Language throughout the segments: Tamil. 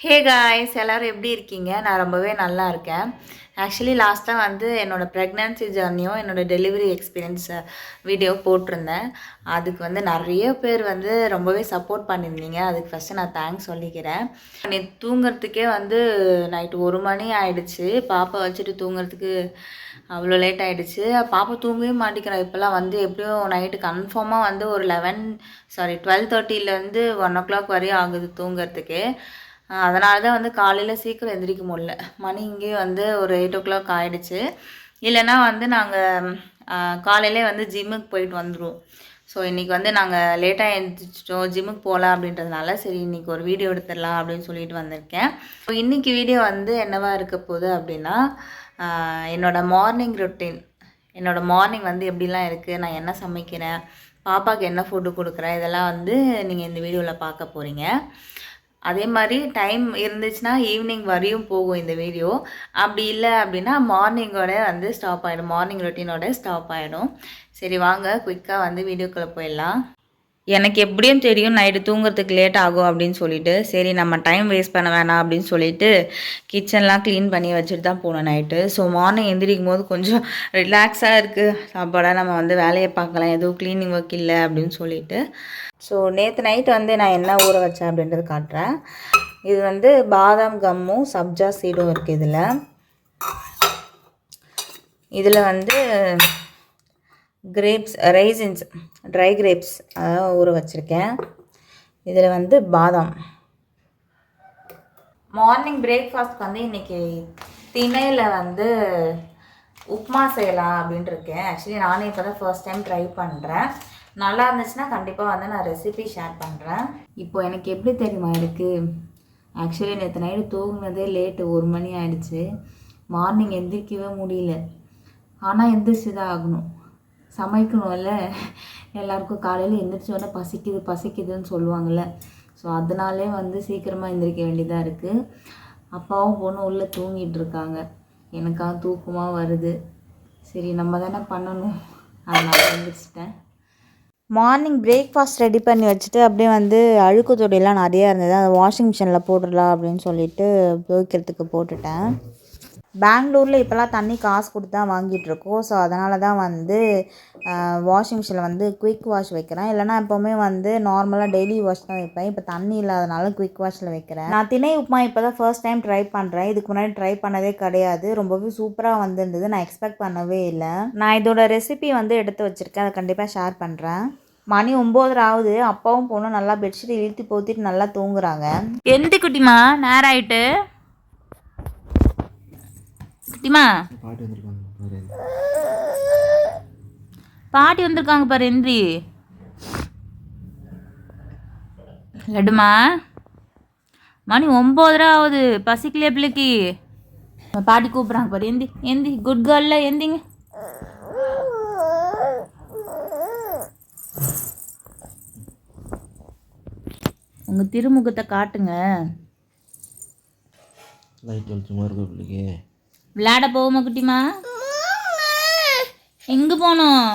ஹே காய்ஸ் எல்லோரும் எப்படி இருக்கீங்க? நான் ரொம்பவே நல்லா இருக்கேன். ஆக்சுவலி லாஸ்ட்டாக வந்து என்னோடய ப்ரெக்னன்சி ஜர்னியும் என்னோடய டெலிவரி எக்ஸ்பீரியன்ஸ் வீடியோ போட்டிருந்தேன். அதுக்கு வந்து நிறைய பேர் வந்து ரொம்பவே சப்போர்ட் பண்ணியிருந்தீங்க. அதுக்கு ஃபஸ்ட்டு நான் தேங்க்ஸ் சொல்லிக்கிறேன். நேற்று தூங்குறதுக்கே வந்து நைட்டு 1 மணி ஆகிடுச்சு. பாப்பா வச்சுட்டு தூங்குறதுக்கு அவ்வளோ லேட் ஆகிடுச்சு. பாப்பா தூங்கவே மாட்டேங்கிறா. இப்போல்லாம் வந்து எப்படியும் நைட்டு கன்ஃபார்மாக வந்து ஒரு 12:30லேருந்து 1 o'clock வரையும் ஆகுது தூங்குறதுக்கு. அதனால தான் வந்து காலையில் சீக்கிரம் எந்திரிக்க முடியல. மணி இங்கேயும் வந்து ஒரு 8 o'clock ஆகிடுச்சு. இல்லைன்னா வந்து நாங்கள் காலையிலே வந்து ஜிம்முக்கு போயிட்டு வந்துடுவோம். ஸோ இன்றைக்கி வந்து நாங்கள் லேட்டாக எழுந்திரிச்சிட்டோம், ஜிம்முக்கு போகலாம் அப்படின்றதுனால சரி இன்றைக்கி ஒரு வீடியோ எடுத்துடலாம் அப்படின்னு சொல்லிட்டு வந்திருக்கேன். ஸோ இன்றைக்கி வீடியோ வந்து என்னவா இருக்க போகுது அப்படின்னா என்னோடய மார்னிங் ரொட்டீன், என்னோடய மார்னிங் வந்து எப்படிலாம் இருக்குது, நான் என்ன சமைக்கிறேன், பாப்பாவுக்கு என்ன ஃபுட்டு கொடுக்குறேன், இதெல்லாம் வந்து நீங்கள் இந்த வீடியோவில் பார்க்க போகிறீங்க. அதே மாதிரி டைம் இருந்துச்சுன்னா ஈவினிங் வரையும் போகும் இந்த வீடியோ. அப்படி இல்லை அப்படின்னா மார்னிங்கோட வந்து ஸ்டாப் ஆகிடும், மார்னிங் ரொட்டீனோட ஸ்டாப் ஆகிடும். சரி வாங்க குயிக்காக வந்து வீடியோக்குள்ளே போயிடலாம். எனக்கு எப்படியும் தெரியும் நைட்டு தூங்குறதுக்கு லேட் ஆகும் அப்படின்னு சொல்லிட்டு, சரி நம்ம டைம் வேஸ்ட் பண்ண வேணாம் அப்படின்னு சொல்லிட்டு கிச்சன்லாம் க்ளீன் பண்ணி வச்சுட்டு தான் போனோம் நைட்டு. ஸோ மார்னிங் எந்திரிக்கும் போது கொஞ்சம் ரிலாக்ஸாக இருக்குது. சாப்பாடாக நம்ம வந்து வேலையை பார்க்கலாம், எதுவும் க்ளீனிங் ஒர்க் இல்லை அப்படின்னு சொல்லிட்டு. ஸோ நேற்று நைட்டு வந்து நான் என்ன ஊற வச்சேன் அப்படின்றது காட்டுறேன். இது வந்து பாதாம் கம்மும் சப்ஜா சீடும் இருக்குது. இதில் வந்து கிரேப்ஸ், ரைசின்ஸ், ட்ரை கிரேப்ஸ் அதான் ஊற வச்சுருக்கேன். இதில் வந்து பாதாம். மார்னிங் பிரேக்ஃபாஸ்ட் வந்து இன்றைக்கி திணையில் வந்து உப்புமா செய்யலாம் அப்படின்ட்டு இருக்கேன். ஆக்சுவலி நானே இப்போ தான் ஃபர்ஸ்ட் டைம் ட்ரை பண்ணுறேன். நல்லா இருந்துச்சுன்னா கண்டிப்பாக வந்து நான் ரெசிபி ஷேர் பண்ணுறேன். இப்போ எனக்கு எப்படி தெரியுமா இருக்குது, ஆக்சுவலி நேற்று நைட்டு தூங்குனதே லேட்டு 1 மணி ஆகிடுச்சு. மார்னிங் எந்திரிக்கவே முடியல. ஆனால் எந்திரிச்சு தான் ஆகணும், சமைக்கணும்ல. எல்லாருக்கும் காலையில் எந்திரிச்சோடனே பசிக்குதுன்னு சொல்லுவாங்கள்ல. ஸோ அதனாலே வந்து சீக்கிரமாக எந்திரிக்க வேண்டியதாக இருக்குது. அப்பாவும் பொண்ணும் உள்ளே தூங்கிட்டு இருக்காங்க. எனக்காக தூக்கமாக வருது. சரி நம்ம தானே பண்ணணும், அதனால எந்திரிச்சிட்டேன். மார்னிங் பிரேக்ஃபாஸ்ட் ரெடி பண்ணி வச்சுட்டு அப்படியே வந்து அழுக்கு தொடையெல்லாம் நிறையா இருந்தது, அதை வாஷிங் மிஷினில் போட்டுடலாம் அப்படின்னு சொல்லிட்டு துவைக்கிறதுக்கு போட்டுட்டேன். பெங்களூரில் இப்போல்லாம் தண்ணி காசு கொடுத்து தான் வாங்கிட்டுருக்கோம். ஸோ அதனால தான் வந்து வாஷிங் மிஷினில் வந்து குயிக் வாஷ் வைக்கிறேன். இல்லைனா எப்போவுமே வந்து நார்மலாக டெய்லி வாஷ் தான் வைப்பேன். இப்போ தண்ணி இல்லாதனால குயிக் வாஷில் வைக்கிறேன். நான் திணை உப்புமா இப்போ தான் ஃபர்ஸ்ட் டைம் ட்ரை பண்ணுறேன். இதுக்கு முன்னாடி ட்ரை பண்ணதே கிடையாது. ரொம்பவே சூப்பராக வந்துருந்தது. நான் எக்ஸ்பெக்ட் பண்ணவே இல்லை. நான் இதோட ரெசிபி வந்து எடுத்து வச்சுருக்கேன், அதை கண்டிப்பாக ஷேர் பண்ணுறேன். மணி 9:30 ஆகுது. அப்பாவும் பொண்ணும் நல்லா பெட்ஷீட் இழுத்து போத்திட்டு நல்லா தூங்குறாங்க. எந்த குட்டிமா நேரம் ஆயிட்டு? குட்டிமா பாட்டி வந்திருக்காங்க பாரு, எந்திரி. லட்டுமா மணி 9:30 ஆகுது, பசிக்கலையே பிள்ளைக்கு. பாட்டி கூப்பிட்றாங்க பாரு, எந்தி எந்தி, குட் கேர்ல எந்திங்க. உங்கள் திருமுகத்தை காட்டுங்க. விளையாட போவோமா குட்டிமா? எங்கே போனோம்?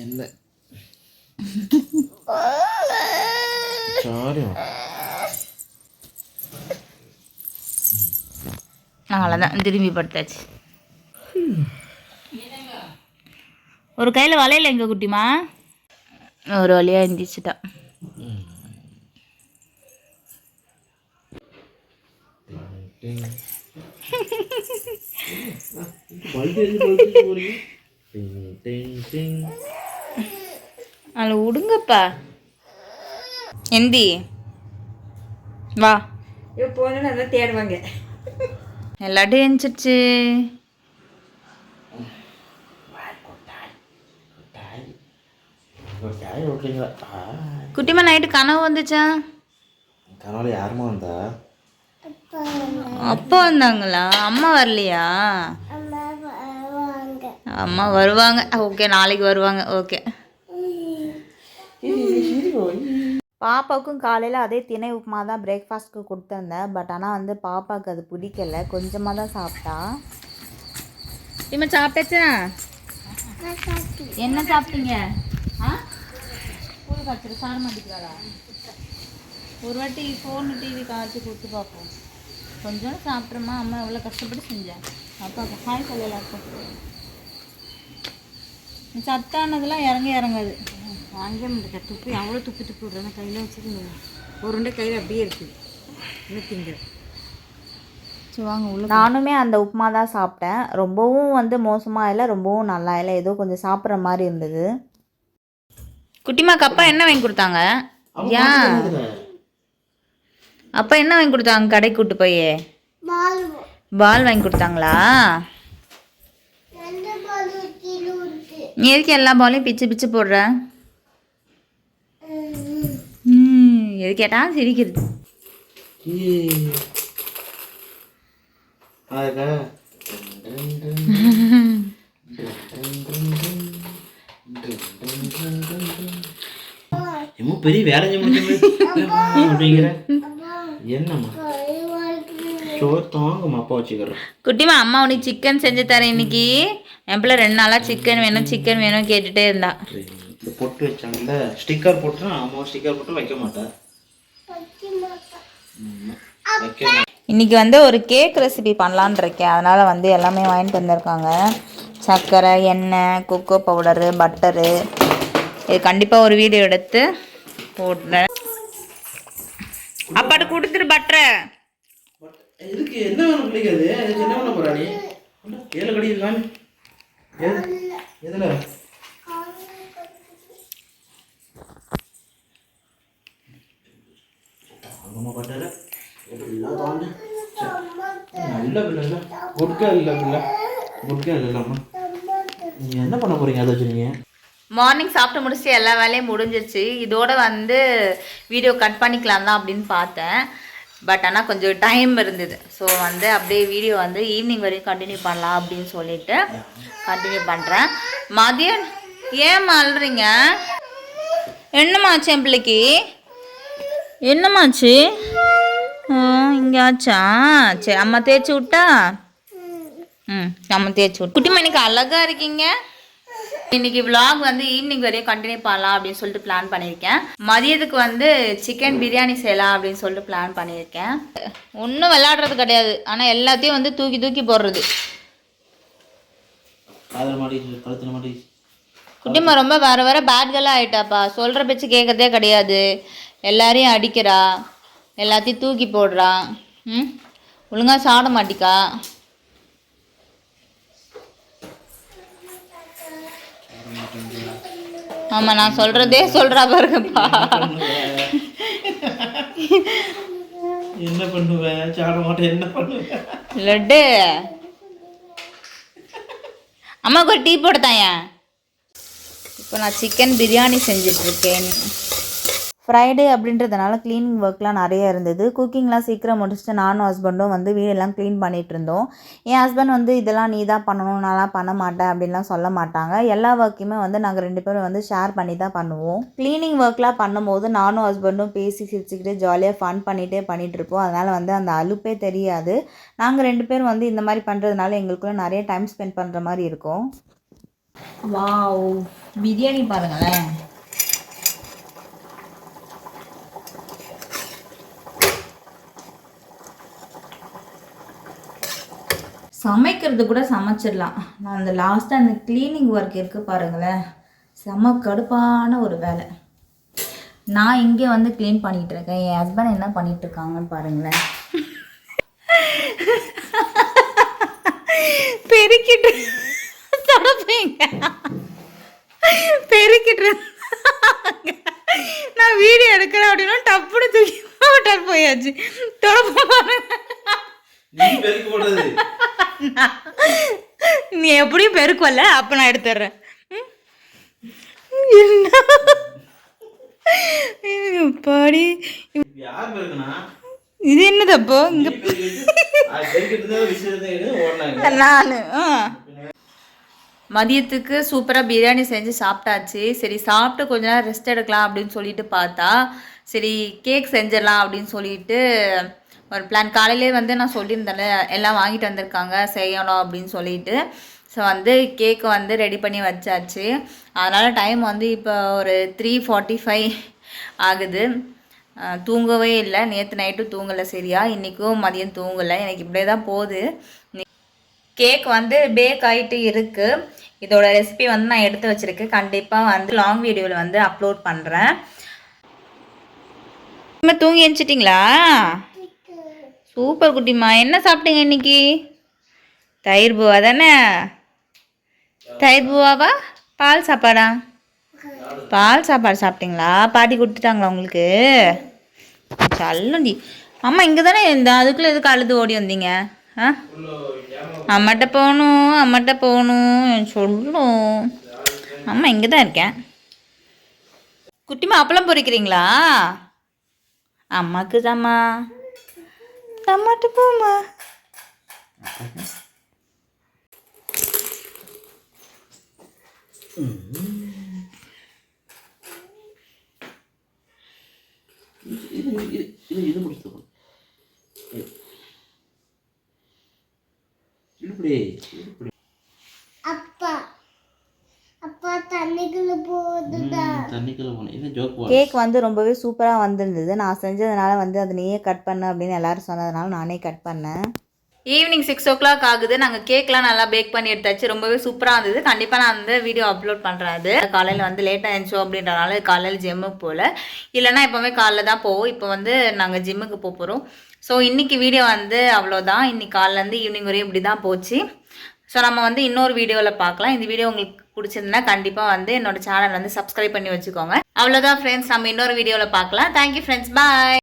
என்ன அவ்வளோதான், திரும்பி படுத்தாச்சு. ஒரு கையில் வளையல எங்க குட்டிமா? ஒரு வழியாக எந்திரிச்சிட்டா. அதில் விடுங்கப்பா, எந்தி வா. இப்போ நல்லா தேடுவாங்க. எல்லாட்டும் எந்திரிச்சிச்சு. குட்டிமா நைட்டு கனவு வந்துச்சா? கனவுல யாருமா வந்தா? அப்பா வந்தாங்களா? அம்மா வரலையா? அம்மா வருவாங்க. ஓகே, நாளைக்கு வருவாங்க. ஓகே. பாப்பாவுக்கும் காலையில் அதே திணை உப்புமா தான் பிரேக்ஃபாஸ்ட்டுக்கு கொடுத்துருந்தேன். பட் ஆனால் வந்து பாப்பாவுக்கு அது பிடிக்கல, கொஞ்சமாக தான் சாப்பிட்டா. இம்மா சாப்பிட்டாச்சா? என்ன சாப்பிட்டீங்க? ஸ்கூலுக்கு வச்சுரு சாப்பிட மாட்டேங்கிறாரா? ஒரு வாட்டி ஃபோனு டிவி காய்ச்சி கொடுத்து பார்ப்போம். கொஞ்சம் சாப்பிட்றோமா, அம்மா எவ்வளோ கஷ்டப்பட்டு செஞ்சேன். அப்பா ஹாய் சொல்ல எல்லாருக்கும். சத்தானதெல்லாம் இறங்காது. வாங்க முடியாது. துப்பி அவ்வளோ துப்பி விட்றேன். கையில் வச்சுருந்தேன். ஒரு 2 கையில் அப்படியே இருக்குது. இன்னும் திங்க. சரி வாங்க உள்ள. நானுமே அந்த உப்புமா தான் சாப்பிட்டேன். ரொம்பவும் வந்து மோசமாக இல்லை, ரொம்பவும் நல்லா இல்லை. ஏதோ கொஞ்சம் சாப்பிட்ற மாதிரி இருந்தது. குட்டிமாக்கு அப்பா என்ன வாங்கி கொடுத்தாங்க? ஏன் அப்பா என்ன வாங்கி கொடுத்தாங்க? கடைக்கு கூட்டு போய் பால் வாங்கி கொடுத்தாங்களா? நீ எதுக்கு எல்லா பாலையும் பிச்சு பிச்சு போடுற? எது கேட்டால் சிரிக்கிறது. பெரிய வேலை அப்படிங்கிற என்னம்மா தாங்கம்மா அப்பா வச்சுக்கிறேன். குட்டிமா அம்மா உனக்கு சிக்கன் செஞ்சு தரேன் இன்னைக்கு. என் பிள்ளை 2 நாளாக சிக்கன் வேணும் கேட்டுகிட்டே இருந்தா. இந்த பொட்டு வச்சாங்கல்ல ஸ்டிக்கர் போட்டுனா அம்மா ஸ்டிக்கர் போட்டு வைக்க மாட்டேன். இன்னைக்கு வந்து ஒரு கேக் ரெசிபி பண்ணலான்னு இருக்கேன். அதனால் வந்து எல்லாமே வாங்கிட்டு வந்திருக்காங்க. சர்க்கரை, எண்ணெய், கொக்கோ பவுடரு, பட்டரு. இது கண்டிப்பாக ஒரு வீடியோ எடுத்து போடுறேன். அப்பாட்ட கொடுத்துரு பட்டரை. இதுக்கு என்ன வேணும் பிடிக்காது? அதுக்கு என்ன பண்ண போறா நீ? ஏழு கடி இருக்கான். எதுல அம்மா பட்டற எல்லாம் தாண்டி நல்ல பிள்ளை குட்கா இல்லை பிள்ளை குட்கா இல்லைம்மா. நீ என்ன பண்ண போறீங்க? அதை வச்சுருங்க. மார்னிங் சாப்பிட்டு முடிச்சுட்டு எல்லா வேலையும் முடிஞ்சிருச்சு. இதோட வந்து வீடியோ கட் பண்ணிக்கலாம் தான் அப்படின்னு பார்த்தேன். பட் ஆனால் கொஞ்சம் டைம் இருந்தது. ஸோ வந்து அப்படியே வீடியோ வந்து ஈவினிங் வரையும் கண்டினியூ பண்ணலாம் அப்படின்னு சொல்லிட்டு கண்டினியூ பண்ணுறேன். மதியம் ஏன் அழுறீங்க? என்னமாச்சு என் பிள்ளைக்கு? என்னமாச்சு? இங்கே ஆச்சா? சரி அம்மா தேய்ச்சி விட்டா? அம்மா தேய்ச்சி விட்டு. குட்டிமா இன்னைக்கு அழகாக இருக்கீங்க. இன்னைக்கு விலாக் வந்து ஈவினிங் வரையும் கண்டினியூ பண்ணலாம் அப்படின்னு சொல்லிட்டு பிளான் பண்ணியிருக்கேன். மதியத்துக்கு வந்து சிக்கன் பிரியாணி செய்யலாம் அப்படின்னு சொல்லிட்டு பிளான் பண்ணியிருக்கேன். ஒன்றும் விளையாடுறது கிடையாது, ஆனால் எல்லாத்தையும் வந்து தூக்கி போடுறது. குட்டிமா ரொம்ப வேற பேட் கேர்ளாக ஆகிட்டாப்பா. சொல்கிற பேச்சு கேட்கறதே கிடையாது. எல்லாரையும் அடிக்கிறா, எல்லாத்தையும் தூக்கி போடுறா. ஒழுங்காக சாப்பிட மாட்டிக்கா. ஆமாம் நான் சொல்கிறதே சொல்கிறா பாருங்கப்பா. என்ன பண்ணுவேன்? சாப்பிட மாட்டேன். என்ன பண்ணுவேன்? லட்டு அம்மாவுக்கு ஒரு டீ போட்டுத்தாயா. இப்போ நான் சிக்கன் பிரியாணி செஞ்சிட்ருக்கேன். ஃப்ரைடே அப்படின்றதுனால க்ளீனிங் ஒர்க்லாம் நிறைய இருந்தது. குக்கிங்லாம் சீக்கிரம் முடிச்சுட்டு நானும் ஹஸ்பண்டும் வந்து வீடெல்லாம் க்ளீன் பண்ணிகிட்டு இருந்தோம். என் ஹஸ்பண்ட் வந்து இதெல்லாம் நீ தான் பண்ணணும், நான்லாம் பண்ண மாட்டேன் அப்படின்லாம் சொல்ல மாட்டாங்க. எல்லா ஒர்க்கையுமே வந்து நாங்கள் 2 பேரும் வந்து ஷேர் பண்ணி தான் பண்ணுவோம். க்ளீனிங் ஒர்க்லாம் பண்ணும்போது நானும் ஹஸ்பண்டும் பேசி சிரிச்சுக்கிட்டு ஜாலியாக ஃபன் பண்ணிகிட்ருப்போம். அதனால் வந்து அந்த அலுப்பே தெரியாது. நாங்கள் 2 பேரும் வந்து இந்த மாதிரி பண்ணுறதுனால எங்களுக்குள்ள நிறைய டைம் ஸ்பெண்ட் பண்ணுற மாதிரி இருக்கும். வாவ், பிரியாணி பாருங்களேன். சமைக்கிறது கூட சமைச்சிடலாம். நான் அந்த லாஸ்ட்டாக அந்த க்ளீனிங் ஒர்க் இருக்குது பாருங்களேன், செம்ம கடுப்பான ஒரு வேலை. நான் இங்கே வந்து க்ளீன் பண்ணிகிட்டு இருக்கேன். என் ஹஸ்பண்ட் என்ன பண்ணிகிட்டு இருக்காங்கன்னு பாருங்களேன். பெருக்கிட்டு பெருக்கிட்டு நான் வீடியோ எடுக்கிறேன் அப்படின்னா டப்புனு தூக்கி போட்டார் போயாச்சு. நீ எப்படியும் பெருக்குவல்ல, அப்ப நான் எடுத்துடுறேன். பாடி இது என்னதப்போ இங்க நானு மதியத்துக்கு சூப்பராக பிரியாணி செஞ்சு சாப்பிட்டாச்சு. சரி சாப்பிட்டு கொஞ்ச நேரம் ரெஸ்ட் எடுக்கலாம் அப்படின்னு சொல்லிட்டு பார்த்தா சரி கேக் செஞ்சிடலாம் அப்படின்னு சொல்லிட்டு ஒரு பிளான். காலையிலே வந்து நான் சொல்லியிருந்தேன்ல எல்லாம் வாங்கிட்டு வந்திருக்காங்க செய்யணும் அப்படின்னு சொல்லிட்டு. ஸோ வந்து கேக்கு வந்து ரெடி பண்ணி வச்சாச்சு. அதனால் டைம் வந்து இப்போ ஒரு 3:45 ஆகுது. தூங்கவே இல்லை. நேற்று நைட்டும் தூங்கலை சரியா, இன்றைக்கும் மதியம் தூங்கலை. எனக்கு இப்படியே தான் போகுது. கேக் வந்து பேக் ஆகிட்டு இருக்குது. இதோட ரெசிபி வந்து நான் எடுத்து வச்சுருக்கேன். கண்டிப்பாக வந்து லாங் வீடியோவில் வந்து அப்லோட் பண்ணுறேன். தூங்கி எழுந்திச்சிட்டிங்களா? சூப்பர் குட்டிம்மா. என்ன சாப்பிட்டீங்க இன்னைக்கு? தயிர் பூவா தானே? தயிர் பூவாவா பால் சாப்பாடா? பால் சாப்பாடு சாப்பிட்டீங்களா? பாட்டி கொடுத்துட்டாங்களா உங்களுக்கு? சல்லண்டி அம்மா இங்கே தானே இருந்தா, அதுக்குள்ளே எதுக்கு அழுது ஓடி வந்தீங்க? அம்மாட்ட போகணும் சொல்லும். அம்மா இங்கே தான் இருக்கேன். குட்டிமா அப்பளம் பொரிக்கிறீங்களா? அம்மாக்கு தாம்மா. அம்மாட்ட போம்மா. இது முடிச்சு அப்பா அப்பா தண்ணிக்குள்ள போகுதுடா. தண்ணிக்குள்ள போனேன். இது ஜோக். கேக் வந்து ரொம்பவே சூப்பராக வந்திருந்தது. நான் செஞ்சதுனால வந்து அதை நீயே கட் பண்ண அப்படின்னு எல்லாரும் சொன்னதுனால நானே கட் பண்ணேன். ஈவினிங் 6 o'clock ஆகுது. நாங்கள் கேக்லாம் நல்லா பேக் பண்ணி எடுத்தாச்சு. ரொம்பவே சூப்பராக இருந்தது. கண்டிப்பாக நான் அந்த வீடியோ அப்லோட் பண்ணுறேன். அது காலையில் வந்து லேட்டாக இருந்துச்சோம் அப்படின்றனால காலையில் ஜிம்முக்கு போகல. இல்லைனா எப்போவுமே காலைல தான் போவோம். இப்போ வந்து நாங்கள் ஜிம்முக்கு போகிறோம். ஸோ இன்றைக்கி வீடியோ வந்து அவ்வளோதான். இன்றைக்கி காலையிலேருந்து ஈவினிங் வரையும் இப்படி தான் போச்சு. ஸோ நம்ம வந்து இன்னொரு வீடியோவில் பார்க்கலாம். இந்த வீடியோ உங்களுக்கு பிடிச்சிருந்தா கண்டிப்பாக வந்து என்னோட சேனல் வந்து சப்ஸ்கிரைப் பண்ணி வச்சுக்கோங்க. அவ்வளோதான் ஃப்ரெண்ட்ஸ், நம்ம இன்னொரு வீடியோவில் பார்க்கலாம். தேங்க்யூ ஃப்ரெண்ட்ஸ், பாய்.